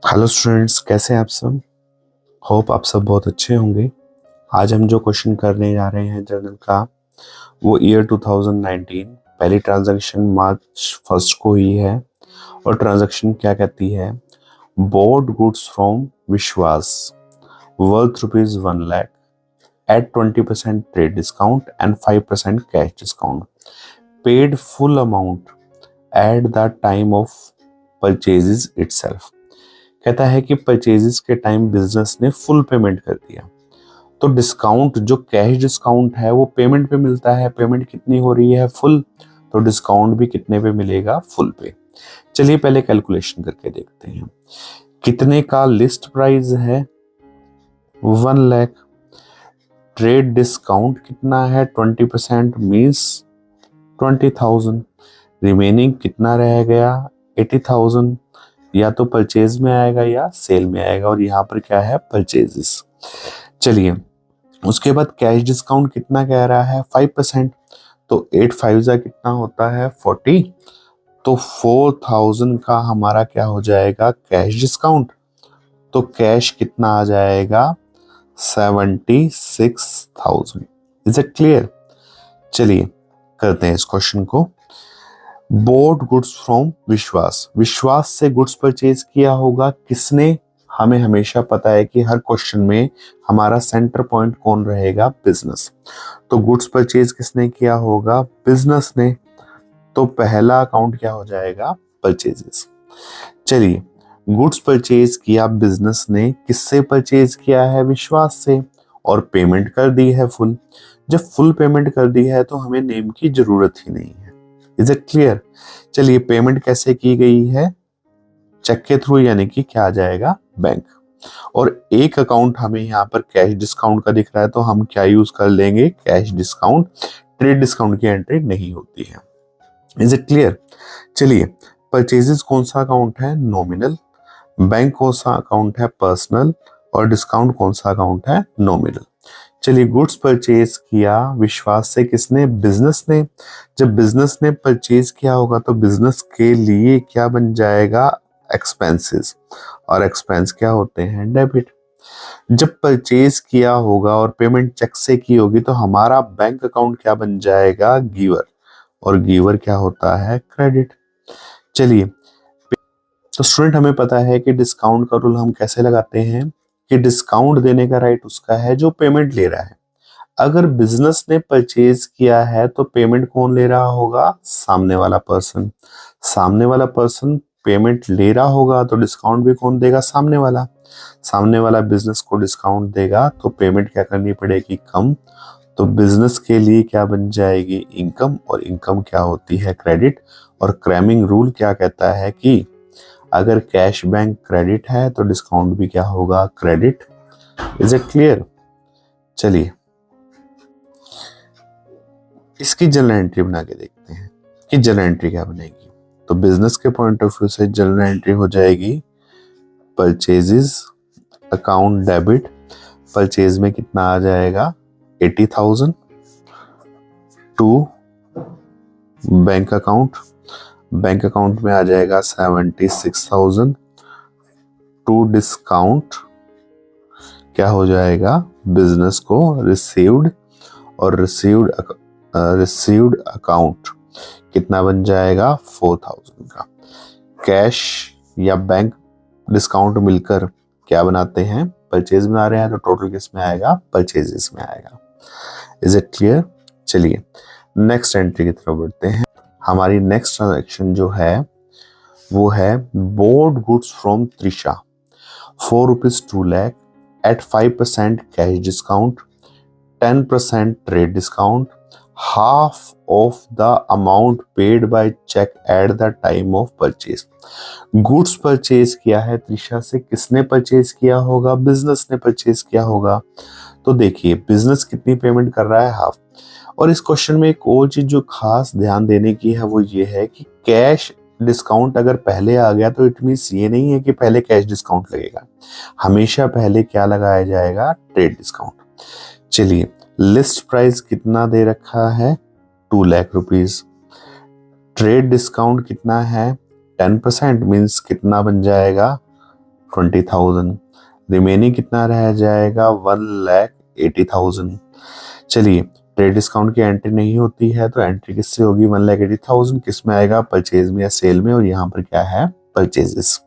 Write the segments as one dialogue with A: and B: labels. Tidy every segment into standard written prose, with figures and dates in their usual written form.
A: Hello students, कैसे हैं आप सब। होप आप सब बहुत अच्छे होंगे। आज हम जो क्वेश्चन करने जा रहे हैं जर्नल का, वो ईयर 2019 पहली ट्रांजैक्शन मार्च 1 को हुई है। और ट्रांजैक्शन क्या कहती है? बोर्ड गुड्स फ्रॉम विश्वास worth ₹1 lakh at 20% trade discount and 5% cash discount, paid full amount at the time of purchases itself। कहता है कि परचेजेस के टाइम बिजनेस ने फुल पेमेंट कर दिया, तो डिस्काउंट जो कैश डिस्काउंट है वो पेमेंट पे मिलता है। पेमेंट कितनी हो रही है? फुल। तो डिस्काउंट भी कितने पे मिलेगा? फुल पे। चलिए पहले कैलकुलेशन करके देखते हैं। कितने का लिस्ट प्राइस है? 1 लाख। ट्रेड डिस्काउंट कितना है? 20% मीन्स 20,000। रिमेनिंग कितना रह गया? 80,000। या तो परचेज में आएगा या सेल में आएगा, और यहाँ पर क्या है? परचेजेस। चलिए उसके बाद कैश डिस्काउंट कितना कह रहा है? 5%। तो 8 5 जा कितना होता है? 40। तो 4,000 का हमारा क्या हो जाएगा? Cash discount. तो कैश कितना आ जाएगा? 76,000। Is it clear? चलिए करते हैं इस क्वेश्चन को। बोर्ड गुड्स फ्रॉम विश्वास, विश्वास से गुड्स परचेज किया होगा किसने? हमें हमेशा पता है कि हर क्वेश्चन में हमारा सेंटर पॉइंट कौन रहेगा? बिजनेस। तो गुड्स परचेज किसने किया होगा? बिजनेस ने। तो पहला अकाउंट क्या हो जाएगा? परचेजेस। चलिए गुड्स परचेज किया बिजनेस ने, किससे परचेज किया है? विश्वास से। और पेमेंट कर दी है फुल। जब फुल पेमेंट कर दी है तो हमें नेम की जरूरत ही नहीं है। Is it clear? चलिए पेमेंट कैसे की गई है? चेक के थ्रू, यानी कि क्या आ जाएगा? बैंक। और एक अकाउंट हमें यहाँ पर कैश डिस्काउंट का दिख रहा है, तो हम क्या यूज कर लेंगे? Cash discount. ट्रेड डिस्काउंट की एंट्री नहीं होती है। Is it clear? चलिए परचेजेस कौन सा अकाउंट है? नॉमिनल। बैंक कौन सा अकाउंट है? पर्सनल। और डिस्काउंट कौन सा अकाउंट है? नॉमिनल। चलिए गुड्स परचेज किया विश्वास से, किसने? बिजनेस ने। जब बिजनेस ने परचेज किया होगा तो बिजनेस के लिए क्या बन जाएगा? एक्सपेंसेस। और एक्सपेंस क्या होते हैं? डेबिट। जब परचेज किया होगा और पेमेंट चेक से की होगी तो हमारा बैंक अकाउंट क्या बन जाएगा? गिवर। और गिवर क्या होता है? क्रेडिट। चलिए तो स्टूडेंट हमें पता है कि डिस्काउंट का रूल हम कैसे लगाते हैं कि डिस्काउंट देने का राइट उसका है जो पेमेंट ले रहा है। अगर बिजनेस ने परचेज किया है तो पेमेंट कौन ले रहा होगा? सामने वाला पर्सन। सामने वाला पर्सन पेमेंट ले रहा होगा तो डिस्काउंट भी कौन देगा? सामने वाला। सामने वाला बिजनेस को डिस्काउंट देगा तो पेमेंट क्या करनी पड़ेगी? कम। तो बिजनेस के लिए क्या बन जाएगी? इनकम। और इनकम क्या होती है? क्रेडिट। और क्रैमिंग रूल क्या कहता है कि अगर कैश बैंक क्रेडिट है तो डिस्काउंट भी क्या होगा? क्रेडिट। Is it clear? चलिए इसकी जनरल एंट्री बना के देखते हैं कि जनरल एंट्री क्या बनेगी। तो बिजनेस के पॉइंट ऑफ व्यू से जनरल एंट्री हो जाएगी परचेजेस अकाउंट डेबिट। परचेज में कितना आ जाएगा? 80,000 to bank account. Bank account में आ जाएगा 76,000 टू डिस्काउंट क्या हो जाएगा? बिजनेस को रिसीव्ड। और रिसीव्ड अकाउंट कितना बन जाएगा? 4,000 का। कैश या बैंक डिस्काउंट मिलकर क्या बनाते हैं? परचेज बना रहे हैं, तो टोटल किस में आएगा? परचेजेस में आएगा। Is it clear? चलिए नेक्स्ट एंट्री की तरफ बढ़ते हैं। हमारी नेक्स्ट ट्रांजैक्शन जो है वो है board goods from Trisha ₹4 2 lakh at 5% cash discount, 10% trade discount, half of the amount paid by check at the time of purchase। Goods purchase किया है त्रिशा से, किसने परचेज किया होगा? बिजनेस ने परचेज किया होगा। तो देखिए बिजनेस कितनी पेमेंट कर रहा है? हाफ। और इस क्वेश्चन में एक और चीज जो खास ध्यान देने की है वो ये है कि कैश डिस्काउंट अगर पहले आ गया तो इट मीन्स ये नहीं है कि पहले कैश डिस्काउंट लगेगा, हमेशा पहले क्या लगाया जाएगा? Trade discount. चलिए लिस्ट प्राइस कितना दे रखा है? 2 लाख रुपीज। ट्रेड डिस्काउंट कितना है? 10% मीन्स कितना बन जाएगा? 20,000, रिमेनिंग कितना रह जाएगा 1,80,000। चलिए, ट्रेड डिस्काउंट की एंट्री नहीं होती है तो एंट्री किससे होगी 1,80,000, किस में आएगा, परचेज में या सेल में, और यहाँ पर क्या है, परचेजेस।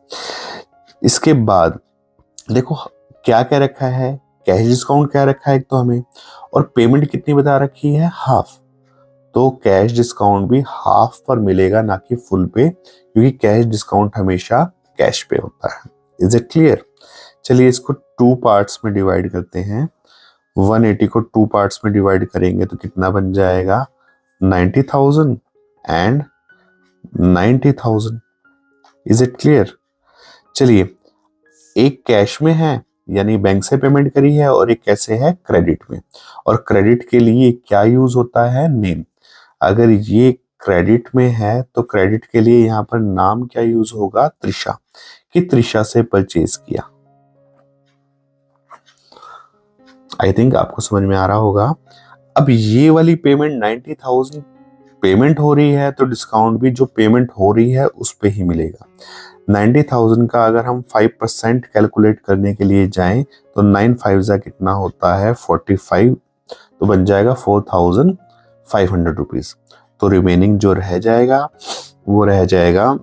A: इसके बाद देखो क्या क्या रखा है, कैश डिस्काउंट क्या रखा है एक तो हमें, और पेमेंट कितनी बता रखी है, हाफ। तो कैश डिस्काउंट भी हाफ पर मिलेगा, ना कि फुल पे, क्योंकि कैश डिस्काउंट हमेशा कैश पे होता है। Is it clear? चलिए इसको टू पार्ट्स में डिवाइड करते हैं। 180 को टू पार्ट्स में डिवाइड करेंगे तो कितना बन जाएगा, 90,000 एंड 90,000। Is it clear? चलिए, एक कैश में है यानी बैंक से पेमेंट करी है, और एक कैसे है, क्रेडिट में। और क्रेडिट के लिए क्या यूज होता है, नेम। अगर ये क्रेडिट में है तो क्रेडिट के लिए यहाँ पर नाम क्या यूज होगा, त्रिशा, कि त्रिशा से परचेज किया। आई थिंक आपको समझ में आ रहा होगा। अब ये वाली पेमेंट 90,000 पेमेंट हो रही है तो डिस्काउंट भी जो पेमेंट हो रही है उस पे ही मिलेगा। 90,000 का अगर हम 5% कैलकुलेट करने के लिए जाएं तो 9 5 कितना होता है, 45, तो बन जाएगा 4,500 रुपीज। तो रिमेनिंग जो रह जाएगा वो रह जाएगा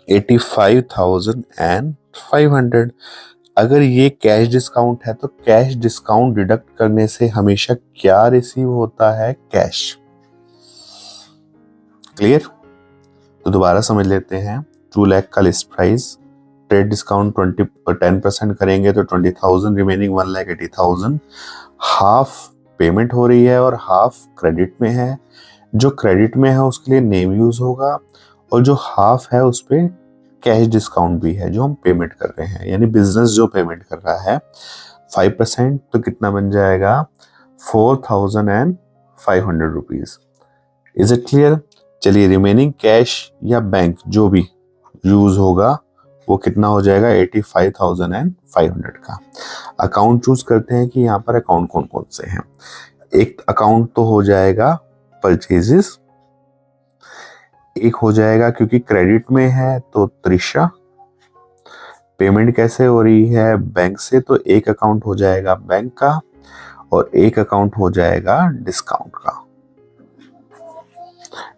A: 85,500। अगर ये कैश डिस्काउंट है तो कैश डिस्काउंट डिडक्ट करने से हमेशा क्या रिसीव होता है, कैश। क्लियर? तो दोबारा समझ लेते हैं। 2 लाख का लिस्ट प्राइस, ट्रेड डिस्काउंट 10% करेंगे तो 20,000, रिमेनिंग 1,80,000। हाफ पेमेंट हो रही है और हाफ क्रेडिट में है। जो क्रेडिट में है उसके लिए नेम यूज होगा, और जो हाफ है उस पर कैश डिस्काउंट भी है जो हम पेमेंट कर रहे हैं, यानी बिजनेस जो पेमेंट कर रहा है 5%, तो कितना बन जाएगा 4,500 रुपीज। Is it clear? चलिए, रिमेनिंग कैश या बैंक जो भी यूज होगा वो कितना हो जाएगा 85,500 का। अकाउंट चूज करते हैं कि यहाँ पर अकाउंट कौन कौन से हैं। एक अकाउंट तो हो जाएगा परचेजेस, एक हो जाएगा क्योंकि क्रेडिट में है तो त्रिशा, पेमेंट कैसे हो रही है, बैंक से, तो एक अकाउंट हो जाएगा बैंक का और एक अकाउंट हो जाएगा डिस्काउंट का।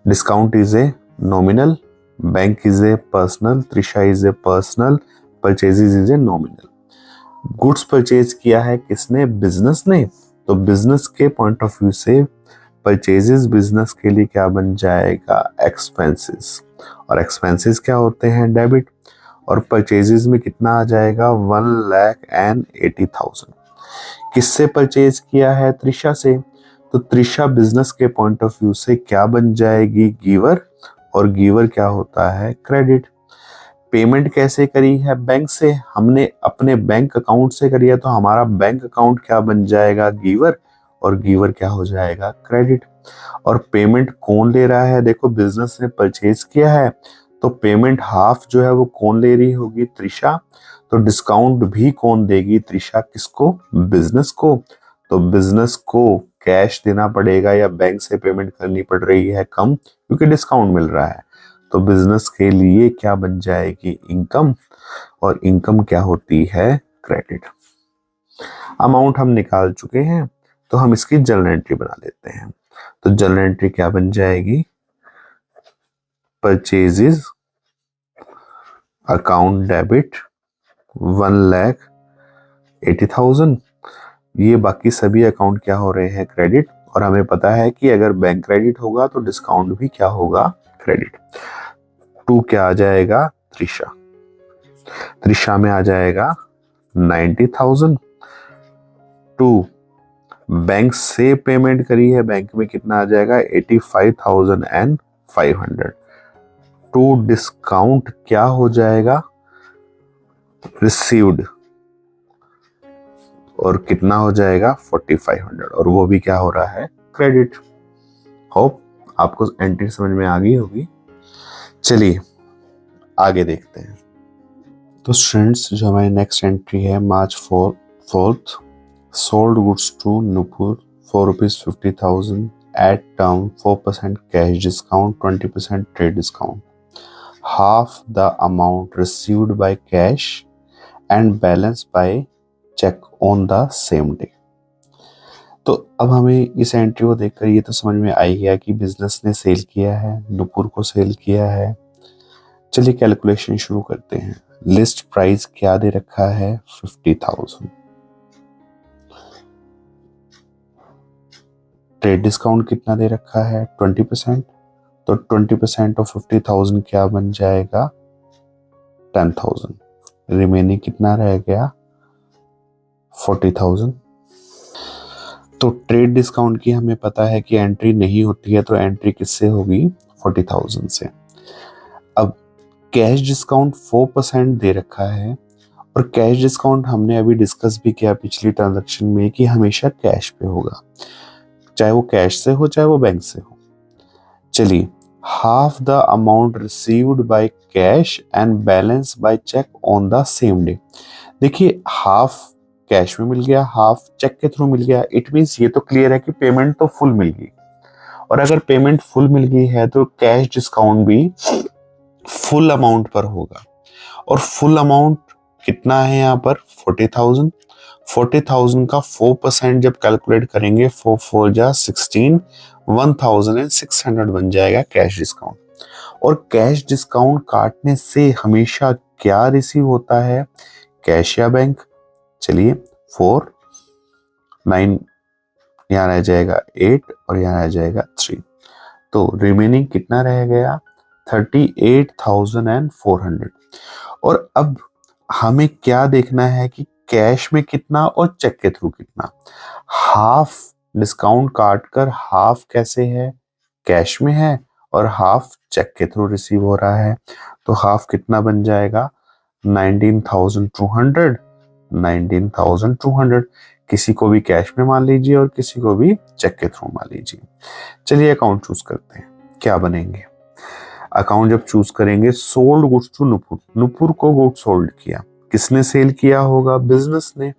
A: Discount is a nominal, bank is a personal, Trisha is a personal, purchases is a nominal. Goods purchase किया है किसने, बिजनेस ने, तो बिजनेस के पॉइंट ऑफ व्यू से परचेजेस बिजनेस के लिए क्या बन जाएगा, एक्सपेंसेस, और एक्सपेंसेस क्या होते हैं, डेबिट। और परचेजेस में कितना आ जाएगा 1,80,000। किससे परचेज किया है, त्रिशा से, तो त्रिशा बिजनेस के पॉइंट ऑफ व्यू से क्या बन जाएगी, गिवर, और गिवर क्या होता है, क्रेडिट। पेमेंट कैसे करी है, बैंक से, हमने अपने बैंक अकाउंट से करी है तो हमारा बैंक अकाउंट क्या बन जाएगा, गिवर, और गिवर क्या हो जाएगा, क्रेडिट। और पेमेंट कौन ले रहा है, देखो बिजनेस ने परचेज किया है तो पेमेंट हाफ जो है वो कौन ले रही होगी, त्रिशा। तो डिस्काउंट भी कौन देगी, त्रिशा, किसको, बिजनेस को। तो बिजनेस को कैश देना पड़ेगा या बैंक से पेमेंट करनी पड़ रही है कम, क्योंकि डिस्काउंट मिल रहा है। तो बिजनेस के लिए क्या बन जाएगी, इनकम, और इनकम क्या होती है, क्रेडिट। अमाउंट हम निकाल चुके हैं तो हम इसकी जर्नल एंट्री बना लेते हैं। तो जर्नल एंट्री क्या बन जाएगी, परचेजेस अकाउंट डेबिट 1,80,000, ये बाकी सभी अकाउंट क्या हो रहे हैं, क्रेडिट। और हमें पता है कि अगर बैंक क्रेडिट होगा तो डिस्काउंट भी क्या होगा, क्रेडिट। 2 क्या आ जाएगा, त्रिशा, त्रिशा में आ जाएगा 90,000। 2 बैंक से पेमेंट करी है, बैंक में कितना आ जाएगा 85,500। 2 डिस्काउंट क्या हो जाएगा, रिसीव्ड, और कितना हो जाएगा 4,500, और वो भी क्या हो रहा है, क्रेडिट। होप आपको एंट्री समझ में आ गई होगी। चलिए आगे देखते हैं। तो स्टूडेंट्स, जो हमारी नेक्स्ट एंट्री है, March 4th, sold goods to Nupur ₹450,000 at term 4% cash discount, 20% trade discount, half the amount received by cash and balance by cheque on the same day. तो अब हमें इस एंट्री को देखकर ये तो समझ में आ ही गया कि बिजनेस ने सेल किया है, नुपुर को सेल किया है। चलिए कैलकुलेशन शुरू करते हैं। लिस्ट प्राइस क्या दे रखा है? 50,000। ट्रेड डिस्काउंट कितना दे रखा है? 20%। तो 20% ऑफ 50,000 क्या बन जाएगा? 10,000। रिमेनिंग कितना रह गया? 40,000। तो ट्रेड डिस्काउंट की हमें पता है कि एंट्री नहीं होती है, तो एंट्री किससे होगी? 40,000 से। अब कैश डिस्काउंट 4% दे रखा है, और कैश डिस्काउंट हमने अभी डिस्कस भी किया पिछली ट्रांजैक्शन में कि हमेशा कैश पे होगा, चाहे वो कैश से हो चाहे वो बैंक से हो। चलिए, half the amount received by cash and balance by cheque on the same day. देखिए, हाफ कैश में मिल गया, हाफ चेक के थ्रू मिल गया। इट मींस ये तो क्लियर है कि पेमेंट तो फुल मिल गई, और अगर पेमेंट फुल मिल गई है तो कैश डिस्काउंट भी फुल अमाउंट पर होगा। और फुल अमाउंट कितना है यहाँ पर? 40,000। 40,000 का 4% जब कैलकुलेट करेंगे, 4 4 जा 16, 1,600 बन जाएगा कैश डिस्काउंट। और कैश डिस्काउंट काटने से हमेशा क्या रिसीव होता है? कैश या बैंक। चलिए, 4 9 यहाँ रह जाएगा 8 और यहाँ रह जाएगा 3, तो रिमेनिंग कितना रह गया? 38,400। और अब हमें क्या देखना है कि कैश में कितना और चेक के थ्रू कितना। हाफ डिस्काउंट काट कर हाफ कैसे है? कैश में है, और हाफ चेक के थ्रू रिसीव हो रहा है। तो हाफ कितना बन जाएगा? 19,200। 19,200 किसी को भी कैश में मान लीजिए और किसी को भी चेक के थ्रू मान लीजिए। चलिए अकाउंट चूज करते हैं, क्या बनेंगे। अकाउंट जब चूज करेंगे, sold goods to Nupur, Nupur को गुड सोल्ड किया। किसने सेल किया होगा? बिजनेस ने।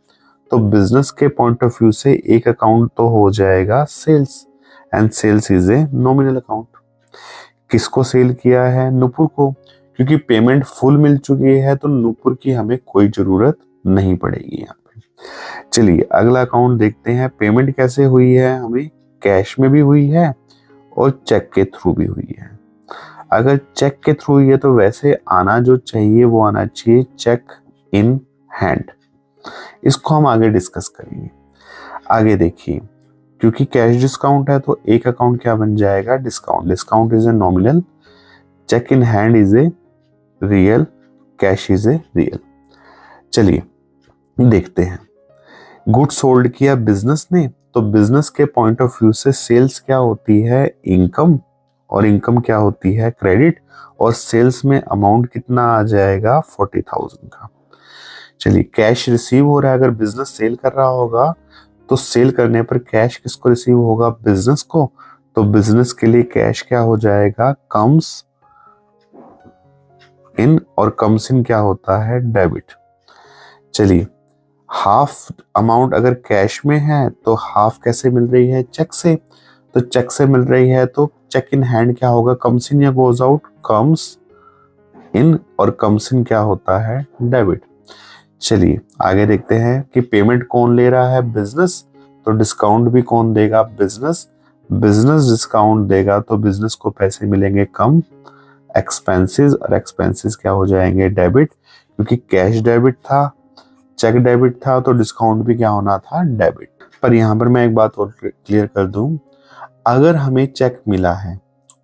A: तो बिजनेस के पॉइंट ऑफ व्यू से एक अकाउंट तो हो जाएगा sales, and sales is a nominal account. किसको सेल किया है? नुपुर को, क्योंकि पेमेंट फुल मिल चुकी है तो नुपुर की हमें कोई जरूरत नहीं पड़ेगी यहाँ पे। चलिए अगला अकाउंट देखते हैं। पेमेंट कैसे हुई है? हमें कैश में भी हुई है और चेक के थ्रू भी हुई है। अगर चेक के थ्रू हुई है तो वैसे आना जो चाहिए वो आना चाहिए चेक इन हैंड। इसको हम आगे डिस्कस करेंगे। आगे देखिए, क्योंकि कैश डिस्काउंट है तो एक अकाउंट क्या बन जाएगा? Discount. Discount is a nominal, cheque in hand is a real, cash is a real. चलिए देखते हैं। गुड्स सोल्ड किया बिजनेस ने, तो बिजनेस के पॉइंट ऑफ व्यू से सेल्स क्या होती है? इनकम, और इनकम क्या होती है? क्रेडिट। और सेल्स में अमाउंट कितना आ जाएगा? 40,000 का। चलिए, कैश रिसीव हो रहा है। अगर बिजनेस सेल कर रहा होगा तो सेल करने पर कैश किसको रिसीव होगा? बिजनेस को। तो बिजनेस के लिए कैश क्या हो जाएगा? कम्स इन, और कम्स इन क्या होता है? डेबिट। चलिए, हाफ अमाउंट अगर कैश में है तो हाफ कैसे मिल रही है? चेक से। तो चेक से मिल रही है तो चेक इन हैंड क्या होगा? कम्स इन या गोज आउट? कम्स इन, और कम्स इन क्या होता है? डेबिट। चलिए आगे देखते हैं कि पेमेंट कौन ले रहा है? बिजनेस। तो डिस्काउंट भी कौन देगा? बिजनेस। बिजनेस डिस्काउंट देगा तो बिजनेस को पैसे मिलेंगे कम, एक्सपेंसेस, और एक्सपेंसेस क्या हो जाएंगे? डेबिट। क्योंकि कैश डेबिट था, चेक डेबिट था, तो डिस्काउंट भी क्या होना था? डेबिट। पर यहाँ पर मैं एक बात और क्लियर कर दूं, अगर हमें चेक मिला है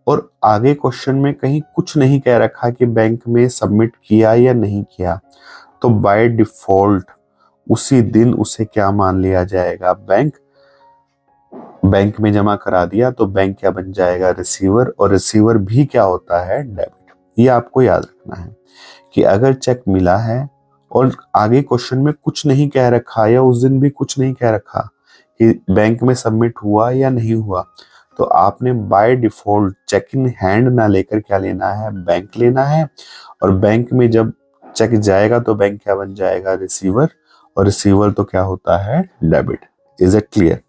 A: और आगे क्वेश्चन में कहीं कुछ नहीं कह रखा कि बैंक में सबमिट किया या नहीं किया, तो बाय डिफॉल्ट उसी दिन उसे क्या मान लिया जाएगा? बैंक में जमा करा दिया तो बैंक क्या बन जाएगा? रिसीवर। और रिसीवर भी क्या होता है? डेबिट। ये आपको याद रखना है कि अगर चेक मिला है और आगे क्वेश्चन में कुछ नहीं कह रखा या उस दिन भी कुछ नहीं कह रखा कि बैंक में सबमिट हुआ या नहीं हुआ, तो आपने by default cheque in hand ना लेकर क्या लेना है? बैंक लेना है। और बैंक में जब चेक जाएगा तो बैंक क्या बन जाएगा? रिसीवर। और रिसीवर तो क्या होता है? डेबिट। Is it clear?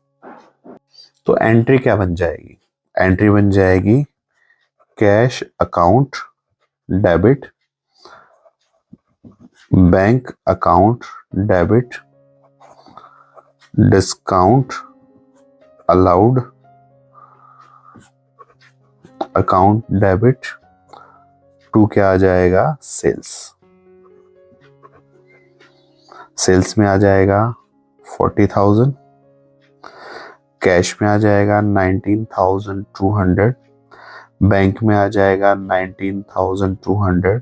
A: तो एंट्री क्या बन जाएगी? एंट्री बन जाएगी cash account debit bank account debit, discount allowed, account debit to क्या आ जाएगा, सेल्स। सेल्स में आ जाएगा 40,000, कैश में आ जाएगा 19,200, बैंक में आ जाएगा 19,200,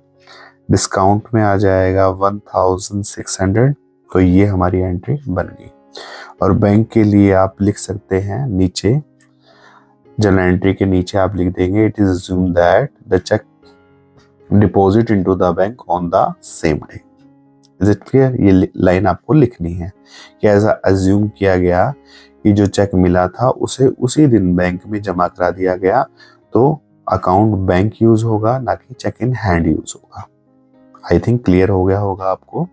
A: डिस्काउंट में आ जाएगा 1,600। तो ये हमारी एंट्री बन गई। और बैंक के लिए आप लिख सकते हैं नीचे, जर्नल एंट्री के नीचे आप लिख देंगे it is assume that the cheque deposit into the bank on the same day. Is it clear? ये लाइन आपको लिखनी है कि ऐसा अज्यूम किया गया कि जो चेक मिला था उसे उसी दिन बैंक में जमा करा दिया गया, तो अकाउंट बैंक यूज होगा, ना कि चेक इन हैंड यूज होगा। आई थिंक क्लियर हो गया होगा आपको।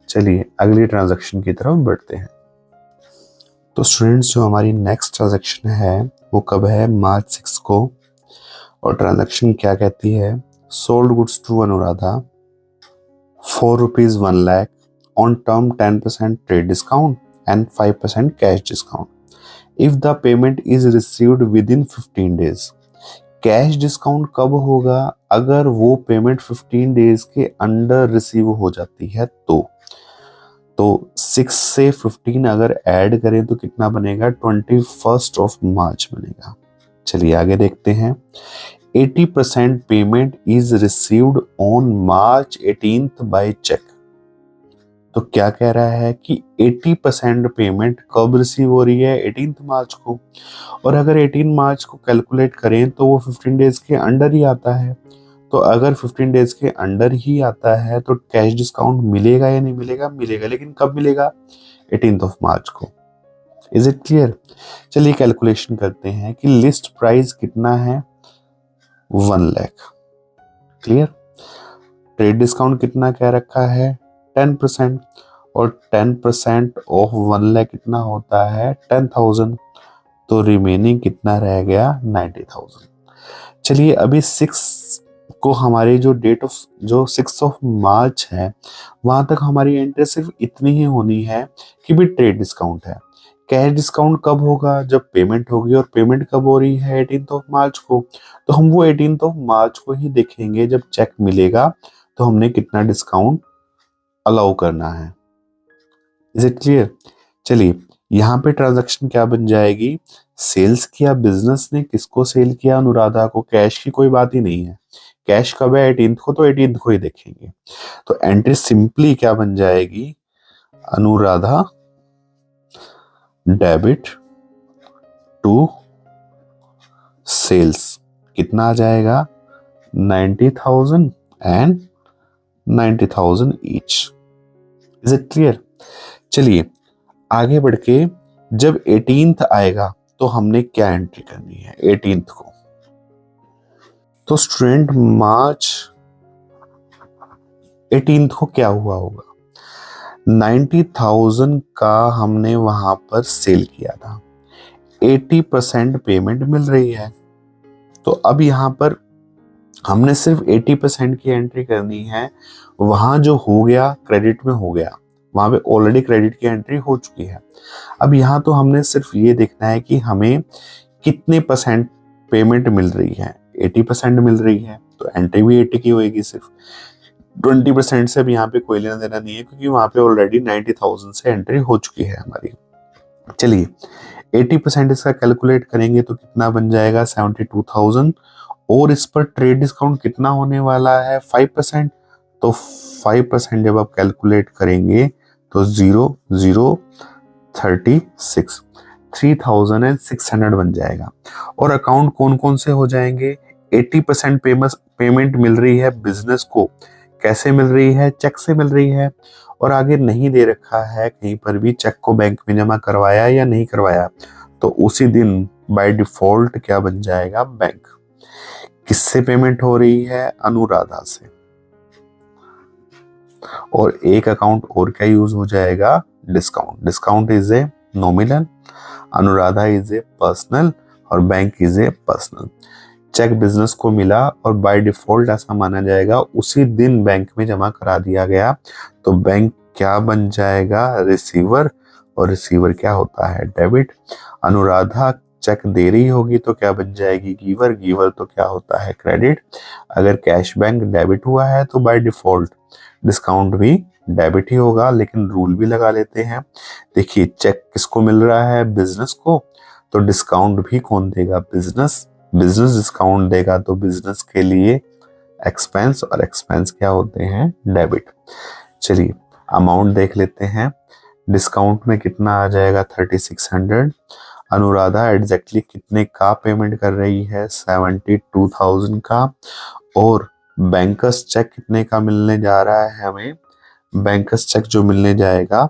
A: चलिए अगली ट्रांजैक्शन की तरफ बढ़ते हैं। तो स्टूडेंट्स, जो हमारी नेक्स्ट ट्रांजैक्शन है वो कब है, मार्च 6 को। और ट्रांजैक्शन क्या कहती है, sold goods to Anuradha ₹4 1 lakh on term 10% trade discount and 5% cash discount if the payment is received within 15 days। Cash discount कब होगा, अगर वो पेमेंट 15 डेज के अंडर रिसीव हो जाती है तो 6 से 15 अगर ऐड करें तो कितना बनेगा, 21 मार्च बनेगा। चलिए आगे देखते हैं। 80% payment is received on March 18 by cheque. तो क्या कह रहा है कि 80% पेमेंट कब रिसीव हो रही है, 18 मार्च को। और अगर 18 मार्च को कैलकुलेट करें तो वो 15 डेज के अंडर ही आता है। तो अगर 15 डेज के अंडर ही आता है तो कैश डिस्काउंट मिलेगा या नहीं मिलेगा, मिलेगा। लेकिन कब मिलेगा, 18 मार्च को। Is it clear? चलिए कैलकुलेशन करते हैं कि लिस्ट प्राइस कितना है, 1 लाख। क्लियर? ट्रेड डिस्काउंट कितना कह रखा है, 10%। और 10% ऑफ 1 लाख कितना होता है, 10,000। तो रिमेनिंग कितना रह गया, 90,000। चलिए अभी 6 को हमारी जो डेट ऑफ जो 6 मार्च है वहां तक हमारी एंट्री सिर्फ इतनी ही होनी है कि भी ट्रेड डिस्काउंट है। कैश डिस्काउंट कब होगा, जब पेमेंट होगी। और पेमेंट कब हो रही है, 18 मार्च को। तो हम वो 18 मार्च को ही देखेंगे, जब चेक मिलेगा तो हमने कितना डिस्काउंट अलाउ करना है। Is it clear? चलिए यहाँ पे ट्रांजैक्शन क्या बन जाएगी, सेल्स किया बिजनेस ने, किसको सेल किया, अनुराधा को। कैश की कोई बात ही नहीं है, कैश कब है, 18 को, तो 18 को ही देखेंगे। तो एंट्री सिंपली क्या बन जाएगी, अनुराधा डेबिट टू सेल्स। कितना आ जाएगा, 90,000 and 90,000 each. Is it clear? चलिए आगे बढ़ के जब 18th आएगा तो हमने क्या एंट्री करनी है 18th को। तो स्टूडेंट मार्च 18th को क्या हुआ होगा, 90,000 का हमने वहां पर सेल किया था, 80% पेमेंट मिल रही है। तो अब यहां पर हमने सिर्फ 80% की एंट्री करनी है। वहां जो हो गया क्रेडिट में हो गया, वहां पे ऑलरेडी क्रेडिट की एंट्री हो चुकी है। अब यहाँ तो हमने सिर्फ ये देखना है कि हमें कितने % पेमेंट मिल रही है, 80% मिल रही है तो एंट्री भी 80 की होगी सिर्फ। 20% से अब यहाँ पे कोई लेना देना नहीं है, क्योंकि वहां पे ऑलरेडी 90,000 से एंट्री हो चुकी है हमारी। चलिए 80% इसका कैलकुलेट करेंगे तो कितना बन जाएगा, 72,000। और इस पर ट्रेड डिस्काउंट कितना होने वाला है, 5%। तो 5% जब आप कैलकुलेट करेंगे तो 0,036 3,600 बन जाएगा। और अकाउंट कौन कौन से हो जाएंगे, 80% पेमेंट मिल रही है बिजनेस को। कैसे मिल रही है, चेक से मिल रही है। और आगे नहीं दे रखा है कहीं पर भी चेक को बैंक में जमा करवाया या नहीं करवाया, तो उसी दिन बाय डिफॉल्ट क्या बन जाएगा, बैंक। किससे पेमेंट हो रही है, अनुराधा से। और एक अकाउंट और क्या यूज हो जाएगा, discount. Discount is a nominal, Anuradha is a personal और bank is a personal. Cheque business को मिला और बाय डिफॉल्ट ऐसा माना जाएगा उसी दिन बैंक में जमा करा दिया गया, तो बैंक क्या बन जाएगा? रिसीवर, और रिसीवर क्या होता है? डेबिट। अनुराधा चेक दे रही होगी तो क्या बन जाएगी? गिवर, गिवर तो क्या होता है? क्रेडिट। अगर कैश बैंक डेबिट हुआ है तो बाय डिफॉल्ट डिस्काउंट भी डेबिट ही होगा, लेकिन रूल भी लगा लेते हैं। देखिए चेक किसको मिल रहा है? बिजनेस को, तो डिस्काउंट भी कौन देगा? बिजनेस। बिजनेस डिस्काउंट देगा तो बिजनेस के लिए एक्सपेंस, और एक्सपेंस क्या होते हैं? डेबिट। चलिए अमाउंट देख लेते हैं। डिस्काउंट में कितना आ जाएगा? 3600। अनुराधा एग्जैक्टली कितने का पेमेंट कर रही है? 72,000 का। और बैंकर्स चेक कितने का मिलने जा रहा है हमें? बैंकर्स चेक जो मिलने जाएगा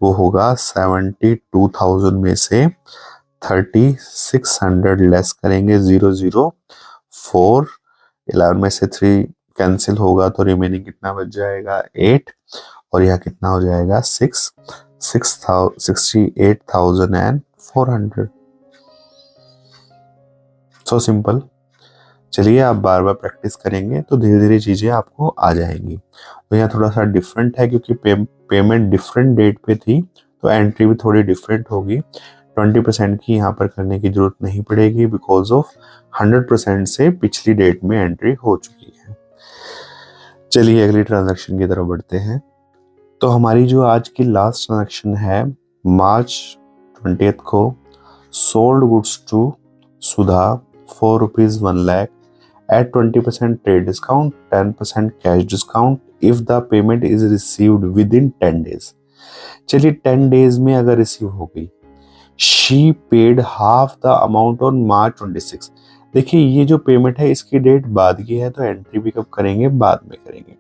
A: वो होगा 72,000 में से 3600 लेस करेंगे 004। 11 में से 3 कैंसिल होगा तो रिमेनिंग कितना बच जाएगा? 8। और यह कितना हो जाएगा? 68,400। So simple. चलिए आप बार बार प्रैक्टिस करेंगे तो धीरे धीरे चीजें आपको आ जाएंगी। तो यहाँ थोड़ा सा डिफरेंट है क्योंकि पेमेंट डिफरेंट डेट पे थी, तो एंट्री भी थोड़ी डिफरेंट होगी। 20% की यहाँ पर करने की जरूरत नहीं पड़ेगी बिकॉज ऑफ 100% से पिछली डेट में एंट्री हो चुकी है। चलिए अगली ट्रांजैक्शन की तरफ बढ़ते हैं। तो हमारी जो आज की लास्ट ट्रांजैक्शन है, मार्च 20 को sold goods to Sudha for ₹1 lakh at 20% trade discount, 10% cash discount if the payment is received within 10 days। चलिए 10 days में अगर रिसीव हो गई, she paid half the amount on March 26। देखिए ये जो पेमेंट है इसकी डेट बाद की है, तो एंट्री भी कब करेंगे? बाद में करेंगे।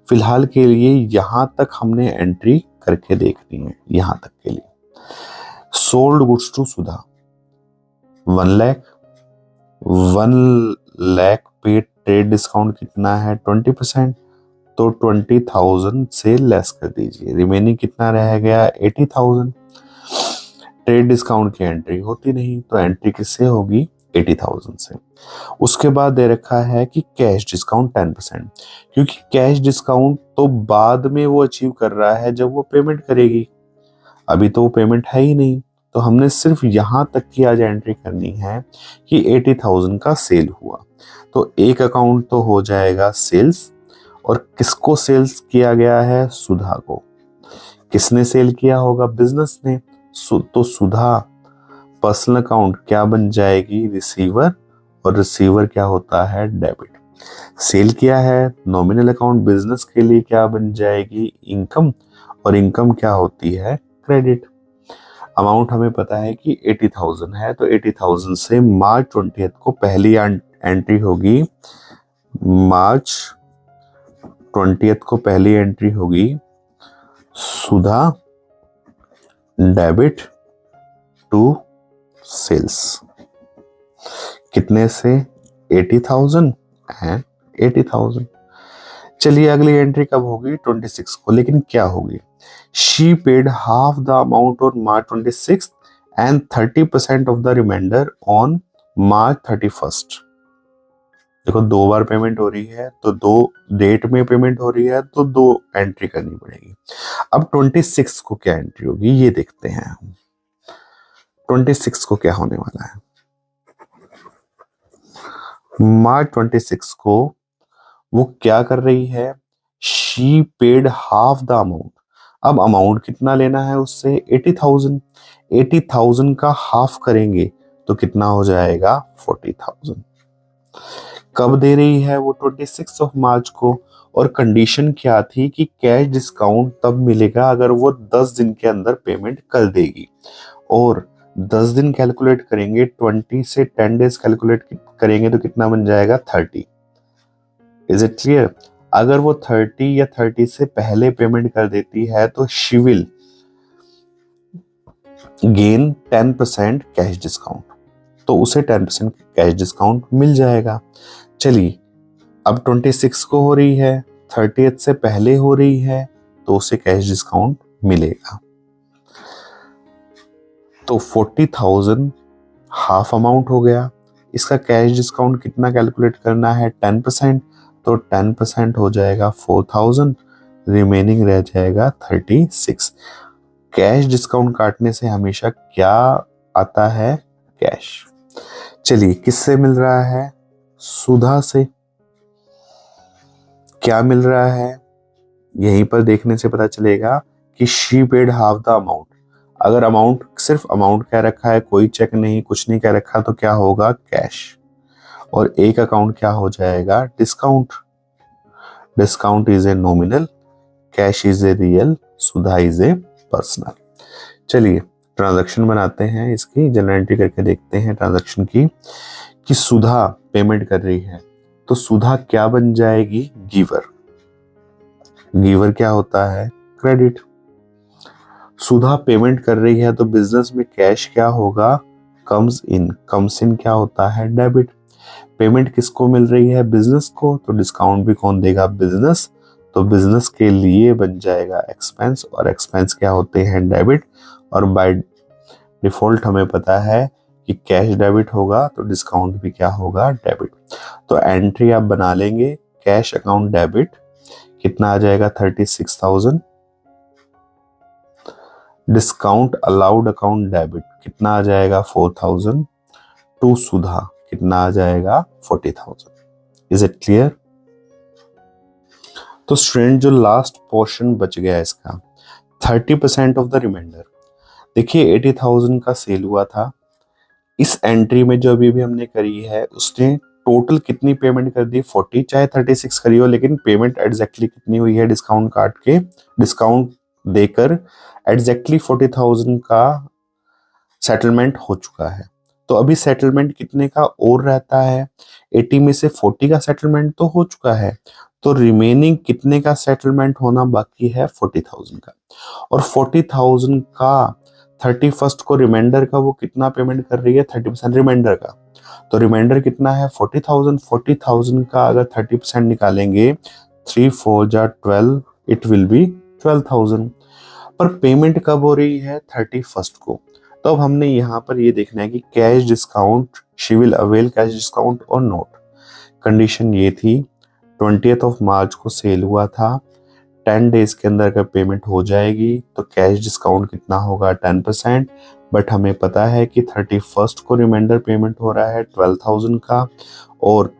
A: फिलहाल के लिए यहाँ तक हमने एंट्री करके देखनी है, यहाँ तक के लिए। सोल्ड गुड्स टू सुधा 1 लाख, 1 लाख पे ट्रेड डिस्काउंट कितना है? 20%, तो 20,000 से लेस कर दीजिए, रिमेनिंग कितना रह गया? 80,000। ट्रेड डिस्काउंट की एंट्री होती नहीं, तो एंट्री किससे होगी? 80,000 से। उसके बाद दे रखा है कि कैश डिस्काउंट 10%, क्योंकि कैश डिस्काउंट तो बाद में वो अचीव कर रहा है जब वो पेमेंट करेगी, अभी तो वो पेमेंट है ही नहीं। तो हमने सिर्फ यहां तक की आज एंट्री करनी है कि 80,000 का सेल हुआ, तो एक अकाउंट तो हो जाएगा सेल्स। और किसको सेल्स किया गया है? सुधा को। किसने सेल किया होगा? बिजनेस ने। तो सुधा पर्सनल अकाउंट क्या बन जाएगी? रिसीवर, और रिसीवर क्या होता है? डेबिट। सेल किया है नॉमिनल अकाउंट बिजनेस के लिए क्या बन जाएगी? इनकम, और इनकम क्या होती है? क्रेडिट। अमाउंट हमें पता है कि 80,000 है, तो 80,000 से मार्च 20 को पहली एंट्री होगी। मार्च 20 को पहली एंट्री होगी सुधा डेबिट टू सेल्स, कितने से? 80,000 एंड 80,000। चलिए अगली एंट्री कब होगी? 26 को, लेकिन क्या होगी? She paid half the amount on March 26th and 30% of the remainder on March 31st। देखो 2 बार पेमेंट हो रही है, तो 2 डेट में पेमेंट हो रही है, तो 2 एंट्री करनी पड़ेगी। अब 26 को क्या एंट्री होगी ये देखते हैं। 26 को क्या होने वाला है? मार्च 26 को वो क्या कर रही है? She paid half the amount। अब अमाउंट कितना लेना है उससे? 80,000। 80,000 का हाफ करेंगे तो कितना हो जाएगा? 40,000। कब दे रही है वो? 26 मार्च को। और कंडीशन क्या थी कि कैश डिस्काउंट तब मिलेगा अगर वो 10 दिन के अंदर पेमेंट कर देगी। और 10 दिन कैलकुलेट करेंगे, 20 से 10 डेज कैलकुलेट करेंगे तो कितना बन जाएगा? 30। Is it clear? अगर वो 30 या 30 से पहले पेमेंट कर देती है तो she will gain 10% cash discount, तो उसे 10% कैश डिस्काउंट मिल जाएगा। चलिए अब 26 को हो रही है, 30th से पहले हो रही है, तो उसे कैश डिस्काउंट मिलेगा। तो 40,000 हाफ अमाउंट हो गया, इसका कैश डिस्काउंट कितना कैलकुलेट करना है, 10%, तो 10% हो जाएगा 4000, रिमेनिंग रह जाएगा 36। कैश डिस्काउंट काटने से हमेशा क्या आता है, कैश। चलिए किससे मिल रहा है, सुधा से। क्या मिल रहा है, यहीं पर देखने से पता चलेगा कि she paid half the amount. अगर अमाउंट सिर्फ अमाउंट कह रखा है, कोई चेक नहीं, कुछ नहीं कह रखा, तो क्या होगा, कैश। और एक अकाउंट क्या हो जाएगा, discount. Discount is a nominal, cash is a real, Sudha is a personal. चलिए ट्रांजैक्शन बनाते हैं, इसकी जनरल एंट्री करके देखते हैं ट्रांजैक्शन की, कि सुधा पेमेंट कर रही है, तो सुधा क्या बन जाएगी, गिवर। गिवर क्या होता है, क्रेडिट। सुधा पेमेंट कर रही है तो बिजनेस में कैश क्या होगा, कम्स इन। कम्स इन क्या होता है, डेबिट। पेमेंट किसको मिल रही है, बिजनेस को, तो डिस्काउंट भी कौन देगा, बिजनेस। तो बिजनेस के लिए बन जाएगा एक्सपेंस, और एक्सपेंस क्या होते हैं, डेबिट। और बाय डिफॉल्ट हमें पता है कि कैश डेबिट होगा तो डिस्काउंट भी क्या होगा, डेबिट। तो एंट्री आप बना लेंगे, कैश अकाउंट डेबिट कितना आ जाएगा, 36,000। डिस्काउंट अलाउड अकाउंट डेबिट कितना आ जाएगा, 4,000। टू सुधा कितना आ जाएगा, 40,000। Is it clear. तो स्टूडेंट जो लास्ट पोर्शन बच गया इसका, 30% ऑफ द रिमाइंडर। देखिए 80,000 का सेल हुआ था, इस एंट्री में जो अभी भी हमने करी है उसने टोटल कितनी पेमेंट कर दी, 40, चाहे 36 करी हो, लेकिन पेमेंट एग्जैक्टली कितनी हुई है, डिस्काउंट काट के, डिस्काउंट देकर एग्जैक्टली 40,000 का सेटलमेंट हो चुका है। तो अभी सेटलमेंट कितने का और रहता है, 80 में से 40 का सेटलमेंट तो हो चुका है, तो रिमेनिंग कितने का सेटलमेंट होना बाकी है, 40,000 का। और 40,000 का 31st को रिमाइंडर का वो कितना पेमेंट कर रही है, 30% रिमाइंडर का। तो रिमाइंडर कितना है, 40,000। 40,000 का अगर 30% निकालेंगे, 3 4 जा 12, इट विल बी 12,000। पर पेमेंट कब हो रही है, 31st को। तो अब हमने यहाँ पर ये देखना है कि cash discount, she will avail cash discount और नोट। कंडीशन ये थी 20th ऑफ मार्च को सेल हुआ था, 10 डेज के अंदर अगर पेमेंट हो जाएगी तो कैश डिस्काउंट कितना होगा, 10%। बट हमें पता है कि 31st को रिमाइंडर पेमेंट हो रहा है 12,000 का, और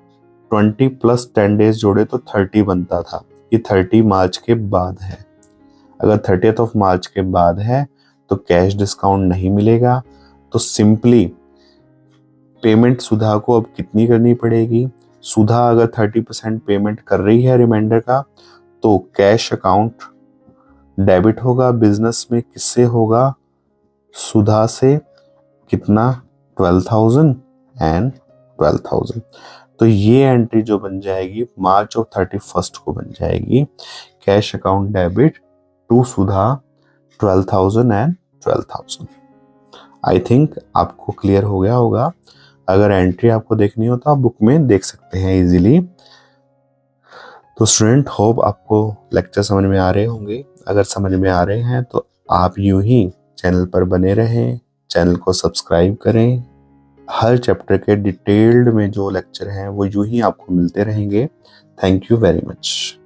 A: 20 प्लस 10 डेज जोड़े तो 30 बनता था। ये 30 मार्च के बाद है। अगर 30th ऑफ मार्च के बाद है तो कैश डिस्काउंट नहीं मिलेगा। तो सिंपली पेमेंट सुधा को अब कितनी करनी पड़ेगी, सुधा अगर 30% पेमेंट कर रही है रिमाइंडर का, तो कैश अकाउंट डेबिट होगा बिजनेस में, किससे होगा, सुधा से। कितना, 12,000 एंड 12,000। तो ये एंट्री जो बन जाएगी मार्च ऑफ 31st को बन जाएगी, cash account debit to Sudha 12,000 and 12,000। I think आपको क्लियर हो गया होगा। अगर एंट्री आपको देखनी हो तो आप बुक में देख सकते हैं इजीली। तो स्टूडेंट होप आपको लेक्चर समझ में आ रहे होंगे। अगर समझ में आ रहे हैं तो आप यूं ही चैनल पर बने रहें, चैनल को सब्सक्राइब करें। हर चैप्टर के डिटेल्ड में जो लेक्चर हैं वो यूं ही आपको मिलते रहेंगे। Thank you very much.